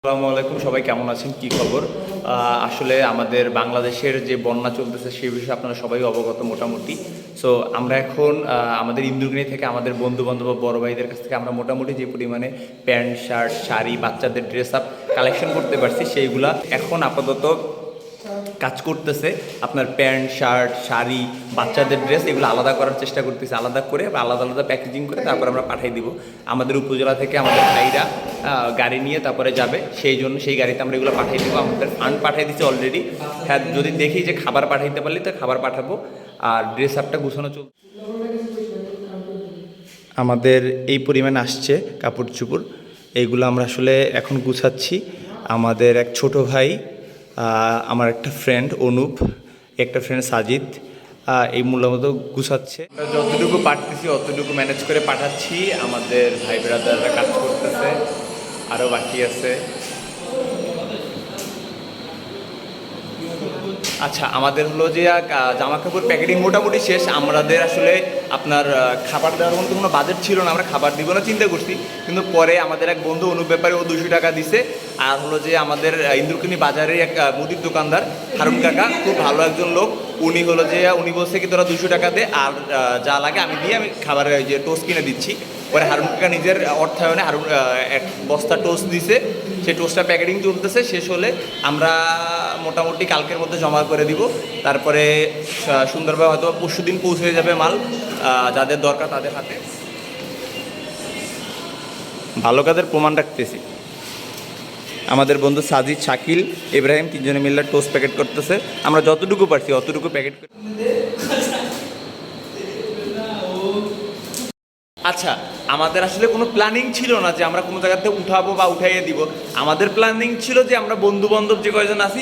আসসালামু আলাইকুম, সবাই কেমন আছেন, কি খবর? আসলে আমাদের বাংলাদেশের যে বন্যা চলতেছে সেই বিষয়ে আপনারা সবাই অবগত মোটামুটি। সো আমরা এখন আমাদের ইন্দুরগিনি থেকে আমাদের বন্ধু বান্ধব বড় ভাইদের কাছ থেকে আমরা মোটামুটি যে পরিমাণে প্যান্ট শার্ট শাড়ি বাচ্চাদের ড্রেস আপ কালেকশন করতে পারছি সেইগুলা এখন আপাতত কাজ করতেছে। আপনার প্যান্ট শার্ট শাড়ি বাচ্চাদের ড্রেস এগুলো আলাদা করার চেষ্টা করতেছে, আলাদা করে আলাদা আলাদা প্যাকেজিং করে তারপর আমরা পাঠিয়ে দিব। আমাদের উপজেলা থেকে আমাদের ভাইরা গাড়ি নিয়ে তারপরে যাবে, সেই গাড়িতে আমরা এগুলো পাঠিয়ে দেবো। আমাদের ফান্ড পাঠিয়ে দিচ্ছে অলরেডি। হ্যাঁ, যদি দেখি যে খাবার পাঠাইতে পারলে তো খাবার পাঠাবো, আর ড্রেস আপটা গুছানো চলছে। আমাদের এই পরিমাণে আসছে কাপড় চোপড়, এইগুলো আমরা আসলে এখন গুছাচ্ছি। আমাদের এক ছোট ভাই, আমার একটা ফ্রেন্ড অনুপ, একটা ফ্রেন্ড সাজিদ, এই মূলত গুছাচ্ছে। যতটুকু পারতেছি অতটুকু ম্যানেজ করে পাঠাচ্ছি। আমাদের ভাই ব্রাদাররা কাজ করতেছে, আরও বাকি আছে। আচ্ছা, আমাদের হলো যে জামা কাপড় প্যাকেটিং মোটামুটি শেষ। আমাদের আসলে আপনার খাবার দেওয়ার মতো কোনো বাজেট ছিল না, আমরা খাবার দিব না চিন্তা করছি, কিন্তু পরে আমাদের এক বন্ধু অনুপ ব্যাপারে ও 200 টাকা দিছে। আর হলো যে আমাদের ইন্দুরকিনি বাজারের এক মুদির দোকানদার হারুন কাকা, খুব ভালো একজন লোক, উনি বলছে কি তোরা 200 টাকা দে, আর যা লাগে আমি খাবারের যে টোস্ট কিনে দিচ্ছি। পরে হারুন কাকা নিজের অর্থায়নে এক বস্তা টোস্ট দিছে, সেই টোস্টটা প্যাকেটিং চলতেছে। শেষ হলে আমরা মোটামুটি কালকের মধ্যে জমা করে দিব। তারপরে সুন্দরভাবে হয়তো পরশু দিন পৌঁছে যাবে মাল যাদের দরকার তাদের হাতে। ভালো কাজের প্রমাণ রাখতেছি। আমাদের বন্ধু সাজিদ, শাকিল, ইব্রাহিম তিনজনে মিলে টোস্ট প্যাকেট করতেছে। আমরা যতটুকু পারছি অতটুকু প্যাকেট। আচ্ছা, আমাদের আসলে কোনো প্ল্যানিং ছিল না যে আমরা কোনো জায়গাতে উঠাবো বা উঠাইয়ে দিব। আমাদের প্ল্যানিং ছিল যে আমরা বন্ধু বান্ধব যে কয়জন আছি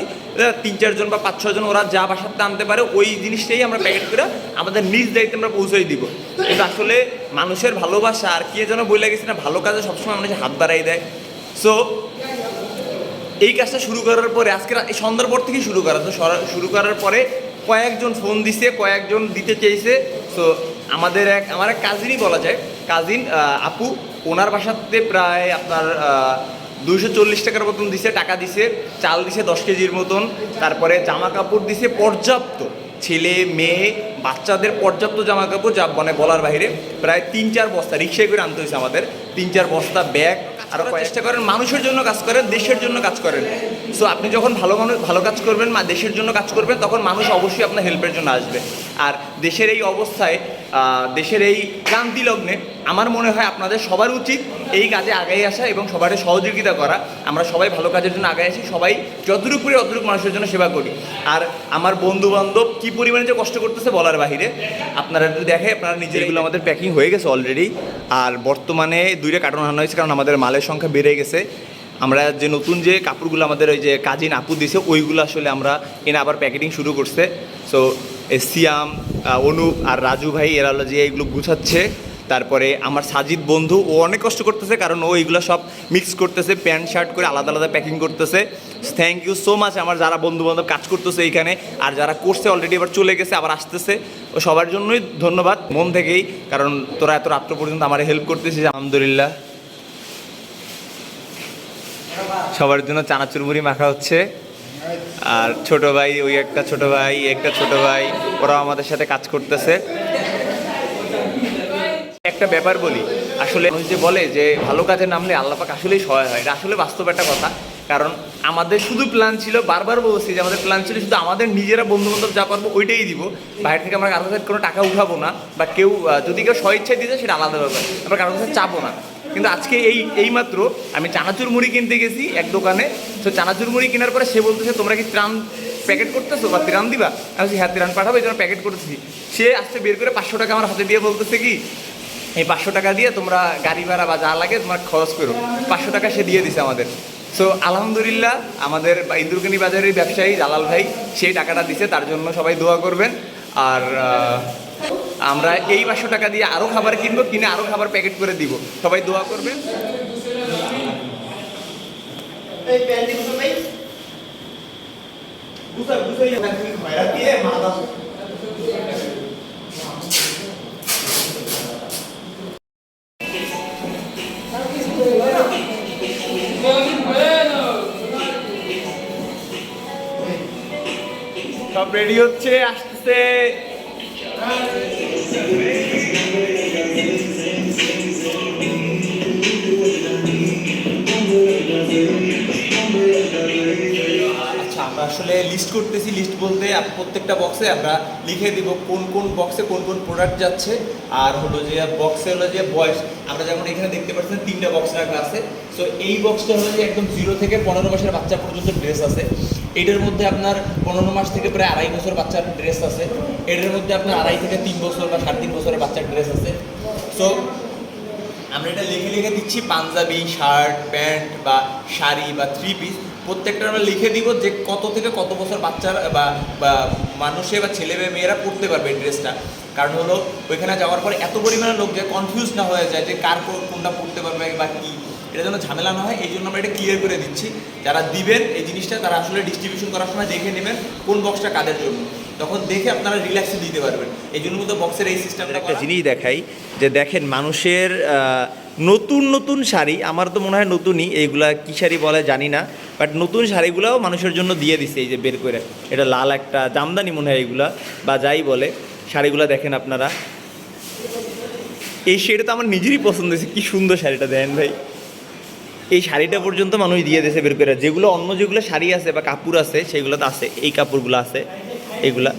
3-4 জন বা 5-6 জন, ওরা যা বাসাতে আনতে পারে ওই জিনিসটাই আমরা প্যাকেট করে আমাদের নিজ দায়িত্বে আমরা পৌঁছাই দিব। কিন্তু আসলে মানুষের ভালোবাসা আর কে যেন বলে গেছে না, ভালো কাজে সবসময় মানুষের হাত বাড়াই দেয়। সো এই কাজটা শুরু করার পরে আজকে এই সন্ধ্যার পর থেকেই শুরু করার পরে কয়েকজন ফোন দিছে, কয়েকজন দিতে চেয়েছে। সো আমার এক কাজিনই বলা যায়, কাজিন আপু, ওনার বাসাতে প্রায় আপনার 240 টাকার মতন দিছে, টাকা দিছে, চাল দিছে 10 কেজির মতন, তারপরে জামা কাপড় দিছে পর্যাপ্ত, ছেলে মেয়ে বাচ্চাদের পর্যাপ্ত জামা কাপড়, যা মানে বলার বাইরে। প্রায় 3-4 বস্তা রিক্সায় করে আনতে হয়েছে আমাদের, 3-4 বস্তা ব্যাগ। আরও চেষ্টা করেন, মানুষের জন্য কাজ করেন, দেশের জন্য কাজ করেন। সো আপনি যখন ভালো কাজ করবেন, দেশের জন্য কাজ করবেন, তখন মানুষ অবশ্যই আপনার হেল্পের জন্য আসবে। আর দেশের এই অবস্থায়, দেশের এই ক্রান্তি লগ্নে আমার মনে হয় আপনাদের সবার উচিত এই কাজে আগাই আসা এবং সবার সহযোগিতা করা। আমরা সবাই ভালো কাজের জন্য আগাই আসি, সবাই যতটুকু করে অতটুকু মানুষের জন্য সেবা করি। আর আমার বন্ধু বান্ধব কী পরিমাণে যে কষ্ট করতেছে বলার বাহিরে, আপনারা যদি দেখে আপনারা নিজেরগুলো আমাদের প্যাকিং হয়ে গেছে অলরেডি। আর বর্তমানে 2টা কার্টন আনা হয়েছে, কারণ আমাদের মালের সংখ্যা বেড়ে গেছে। আমরা যে নতুন যে কাপড়গুলো আমাদের ওই যে কাজিন আপু দিছে ওইগুলো আসলে আমরা এনে আবার প্যাকেটিং শুরু করছে। সো সিয়াম, অনুপ আর রাজু ভাই এরা হলো যে এইগুলো গুছাচ্ছে। তারপরে আমার সাজিদ বন্ধু, ও অনেক কষ্ট করতেছে, কারণ ও এইগুলো সব মিক্স করতেছে, প্যান্ট শার্ট করে আলাদা আলাদা প্যাকিং করতেছে। থ্যাংক ইউ সো মাচ আমার যারা বন্ধু বান্ধব কাজ করতেছে এইখানে, আর যারা করছে অলরেডি এবার চলে গেছে আবার আসতেছে, ও সবার জন্যই ধন্যবাদ মন থেকেই, কারণ তোরা এত রাত্র পর্যন্ত আমার হেল্প করতেছিস। আলহামদুলিল্লাহ। সবার জন্য চানাচুর মুড়ি মাখা হচ্ছে। আর ছোট ভাই, একটা ছোট ভাই ওরাও আমাদের সাথে কাজ করতেছে। একটা ব্যাপার বলি, আসলে মানুষ যে বলে যে ভালো কাজে নামলে আল্লাহ পাক আসলেই সহায় হয়, এটা আসলে বাস্তব একটা কথা। কারণ আমাদের শুধু প্ল্যান ছিল, বারবার বলছি যে আমাদের প্ল্যান ছিল শুধু আমাদের নিজেরা বন্ধু বান্ধব যা পারবো ওইটাই দিব, বাইরে থেকে আমরা কারোর কাছে কোনো টাকা উঠাবো না, বা কেউ যদি কেউ স্বইচ্ছায় দিতে সেটা আলাদা ব্যাপার, আমরা কারোর কাছে চাবো না। কিন্তু আজকে এইমাত্র আমি চানাচুর মুড়ি কিনতে গেছি এক দোকানে। তো চানাচুর মুড়ি কেনার পরে সে বলতেছে তোমরা কি ত্রাণ প্যাকেট করতেছো বা ত্রাণ দিবা? আমি বলছি হ্যাঁ ত্রাণ পাঠাবো, এই জন্য প্যাকেট করতেছি। সে আসতে বের করে 500 টাকা আমার হাতে দিয়ে বলতেছে কি এই 500 টাকা দিয়ে তোমরা গাড়ি ভাড়া বা যা লাগে তোমার খরচ করো। 500 টাকা সে দিয়ে দিছে আমাদের। সো আলহামদুলিল্লাহ, আমাদের ইন্দুরকানি বাজারের ব্যবসায়ী জালাল ভাই সেই টাকাটা দিছে, তার জন্য সবাই দোয়া করবেন। আর আমরা এই 500 টাকা দিয়ে আরও খাবার কিনবো, কিনে আরও খাবার প্যাকেট করে দিব, সবাই দোয়া করবেন। Bueno. সব রেডি হচ্ছে, আসতেছে। আচ্ছা, আমরা আসলে লিস্ট করতেছি। লিস্ট বলতে প্রত্যেকটা বক্সে আমরা লিখে দিব কোন কোন বক্সে কোন কোন প্রোডাক্ট যাচ্ছে, আর হলো যে বক্সে হলো যে বয়স। আমরা যেমন এখানে দেখতে পাচ্ছেন 3টা বক্স রাখা আছে। সো এই বক্সটা হলো যে একদম 0 থেকে 15 মাসের বাচ্চা পর্যন্ত ড্রেস আছে। এটার মধ্যে আপনার 15 মাস থেকে প্রায় 2.5 বছর বাচ্চার ড্রেস আছে। এটার মধ্যে আপনার 2.5 থেকে 3 বছর বা 3.5 বছরের বাচ্চার ড্রেস আছে। সো আমরা এটা লিখে লিখে দিচ্ছি, পাঞ্জাবি, শার্ট, প্যান্ট বা শাড়ি বা 3 পিস প্রত্যেকটা আমরা লিখে দিব যে কত থেকে কত বছর বাচ্চার বা মানুষে বা ছেলে মেয়েরা পড়তে পারবে এই ড্রেসটা। কারণ হলো ওইখানে যাওয়ার পরে এত পরিমাণে লোক যে কনফিউজ না হয়ে যায় যে কার কোনটা পড়তে পারবে বা কী, এটা যেন ঝামেলা না হয় এই জন্য আমরা এটা ক্লিয়ার করে দিচ্ছি। যারা দিবেন এই জিনিসটা তারা আসলে ডিস্ট্রিবিউশন করার সময় দেখে নেবেন কোন বক্সটা কাদের জন্য, তখন দেখে আপনারা রিল্যাক্সে দিতে পারবেন। এই জন্য কিন্তু বক্সের এই সিস্টেমটা। একটা জিনিস দেখাই যে দেখেন মানুষের নতুন নতুন শাড়ি, আমার তো মনে হয় নতুনই, এইগুলা কী শাড়ি বলে জানি না, বাট নতুন শাড়িগুলোও মানুষের জন্য দিয়ে দিছে এই যে বের করে। এটা লাল একটা জামদানি মনে হয় এইগুলা, বা যাই বলে শাড়িগুলো দেখেন আপনারা। এই শাড়িটা তো আমার নিজেরই পছন্দ হয়েছে, কী সুন্দর শাড়িটা দেখেন ভাই। এই শাড়িটা পর্যন্ত মানুষ দিয়ে দিয়েছে বের করে। যেগুলো অন্য যেগুলো শাড়ি আছে বা কাপড় আছে সেগুলো তো আছে, এই কাপড়গুলো আছে এইগুলা,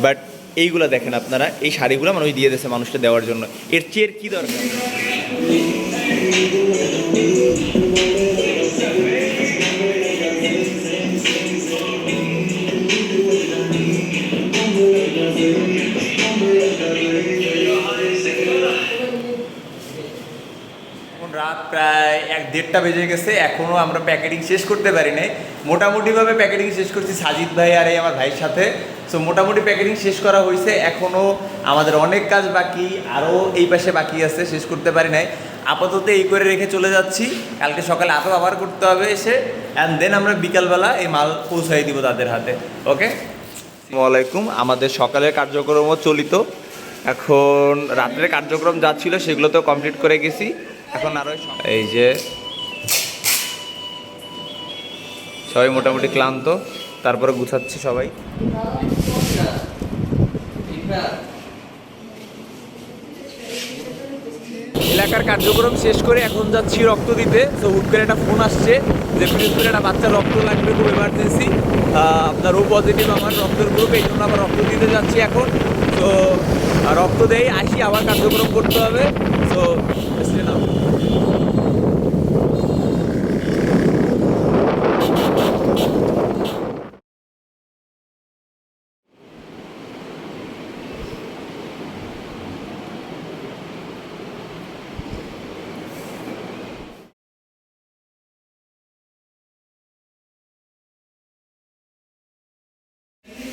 বাট এইগুলা দেখেন আপনারা, এই শাড়িগুলো মানুষ দিয়ে দিয়েছে মানুষটা দেওয়ার জন্য। এর চেয়ে কী দরকার? রাত প্রায় 1-1:30 বেজে গেছে, এখনও আমরা প্যাকেটিং শেষ করতে পারি নাই। মোটামুটিভাবে প্যাকেটিং শেষ করছি সাজিদ ভাই আর এই আমার ভাইয়ের সাথে। সো মোটামুটি প্যাকেটিং শেষ করা হয়েছে, এখনও আমাদের অনেক কাজ বাকি, আরও এই পাশে বাকি আছে, শেষ করতে পারি নাই। আপাতত এই করে রেখে চলে যাচ্ছি, কালকে সকালে আবার করতে হবে এসে, অ্যান্ড দেন আমরা বিকালবেলা এই মাল পৌঁছাই দিব তাদের হাতে। ওকে, আসসালামু আলাইকুম। আমাদের সকালের কার্যক্রমও চলিত, এখন রাত্রের কার্যক্রম যা ছিল সেগুলো তো কমপ্লিট করে গেছি। এখন আরও এই যে সবাই মোটামুটি ক্লান্ত, তারপরে গুছাচ্ছে সবাই। এলাকার কার্যক্রম শেষ করে এখন যাচ্ছি রক্ত দিতে। তো হুট করে একটা ফোন আসছে যে পিরিজপুরে একটা বাচ্চার রক্ত লাগবে, খুব এমার্জেন্সি, আপনার ও পজিটিভ আমার রক্তের গ্রুপ, এই জন্য আবার রক্ত দিতে যাচ্ছি এখন। তো রক্ত দেই আসি, আবার কার্যক্রম করতে হবে। তো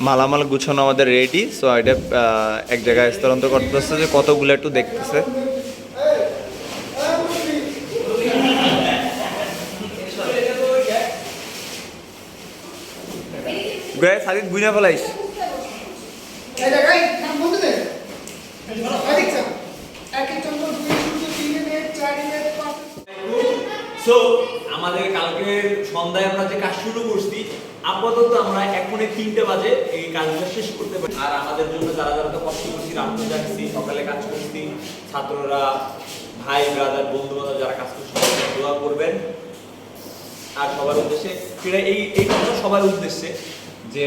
মালামাল গুছানো আমাদের রেডি। সো এটা এক জায়গায় স্থানান্তর করতেছে, যে কতগুলো একটু দেখতেছে। সাজিদ বুঝা ফেলাইস। সো আমাদের কালকের সন্ধ্যায় আমরা যে কাজ শুরু করছি, আপাতত আমরা এখনই 3টে বাজে এই কাজটা শেষ করতে পারি। আর আমাদের জন্য যারা যারা তো কষ্ট করছি, রাত্রে যাচ্ছি, সকালে কাজ করছি, ছাত্ররা, ভাই ব্রাদার, বন্ধু বান্ধব যারা কাজ করছে সবাই দোয়া করবেন। আর সবার উদ্দেশ্যে সেটা এই কথা সবার উদ্দেশ্যে যে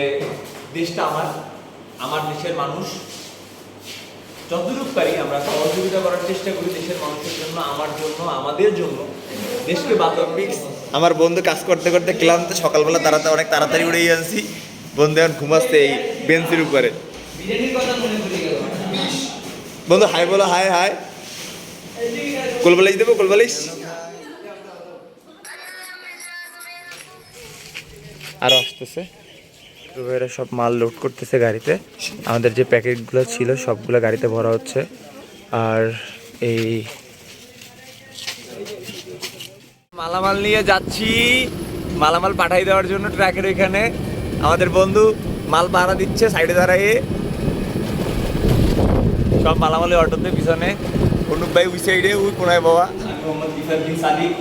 দেশটা আমার দেশের মানুষ, যতটুকু পারি আমরা সহযোগিতা করার চেষ্টা করি দেশের মানুষের জন্য, আমার জন্য, আমাদের জন্য, দেশকে বাঁচাতে। আমার বন্ধু কাজ করতে করতে ক্লান্ত, সকালবেলা অনেক তাড়াতাড়ি উড়ে আনছি। বন্ধু এখন ঘুমাচ্ছে এই বেঞ্চের উপরে। বন্ধু হাই বলো, হাই হাই। কোলবালিশ দেবো, কোলবালিশ। আরো আসতেছে, এরা সব মাল লোড করতেছে গাড়িতে। আমাদের যে প্যাকেটগুলো ছিল সবগুলো গাড়িতে ভরা হচ্ছে। আর এই মালামাল নিয়ে যাচ্ছি, মালামাল পাঠাই দেওয়ার জন্য ট্রাকের এখানে। আমাদের বন্ধু মাল ভাড়া দিচ্ছে সাইডে দাঁড়াইয়ে। সব মালামালের অটোতে পিছনে, অনুপ ভাই ওই সাইডে, ওই কোনায় বাবা।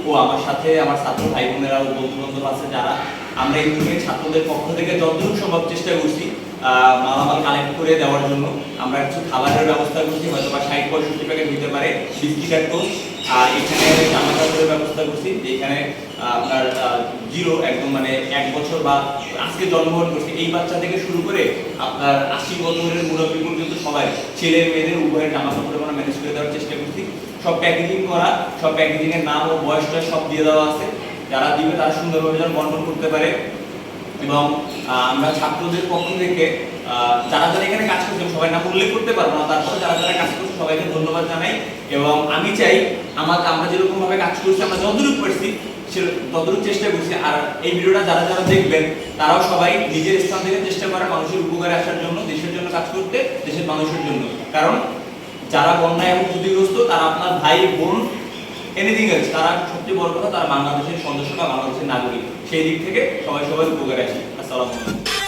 ও আমার সাথে আমার ছাত্র ভাই বোনেরা ও বন্ধু বান্ধব আছে যারা, আমরা এই ছাত্রদের পক্ষ থেকে যতটুকু সম্ভব চেষ্টা করছি মালামাল কালেক্ট করে দেওয়ার জন্য আমরা কিছু খাবারের ব্যবস্থা করছি, হয়তো বা 60-65 প্যাকেট হতে পারে বিস্কিট আর টোস্ট। আর এখানে জামা কাপড়ের ব্যবস্থা করছি, যেখানে আপনার জিরো একদম মানে 1 বছর বা আজকে জন্মগ্রহণ করছে এই বাচ্চা থেকে শুরু করে আপনার 80 বছরের মুরব্বী পর্যন্ত সবাই, ছেলে মেয়েদের উভয়ের জামা কাপড় আমরা ম্যানেজ করে দেওয়ার চেষ্টা করছি। সব প্যাকেজিং করা, সব প্যাকেজিং এর নাম ও বয়সটা সব দিয়ে দেওয়া আছে, যারা দিবে তারা সুন্দরভাবে যেন বন্টন করতে পারে। এবং আমরা ছাত্রদের পক্ষ থেকে যারা যারা এখানে কাজ করছে সবাই নাম উল্লেখ করতে পারবো না, তারপরে যারা যারা কাজ করছে সবাইকে ধন্যবাদ জানাই। এবং আমি চাই আমরা যেরকম ভাবে কাজ করছি, আমরা যতটুকু পারছি ততটুকু চেষ্টা করছি। আর এই ভিডিওটা যারা যারা দেখবেন তারাও সবাই নিজের স্থান থেকে চেষ্টা করে মানুষের উপকারে আসার জন্য, দেশের জন্য কাজ করতে, দেশের মানুষের জন্য। কারণ যারা বন্যায় এবং ক্ষতিগ্রস্ত তারা আপনার ভাই বোন এনিথিং এলস, তারা সবচেয়ে বড় কথা তারা বাংলাদেশের সদস্য বা বাংলাদেশের নাগরিক। সেই দিক থেকে সবাই সবার উপকারে আসি। আসসালামু আলাইকুম।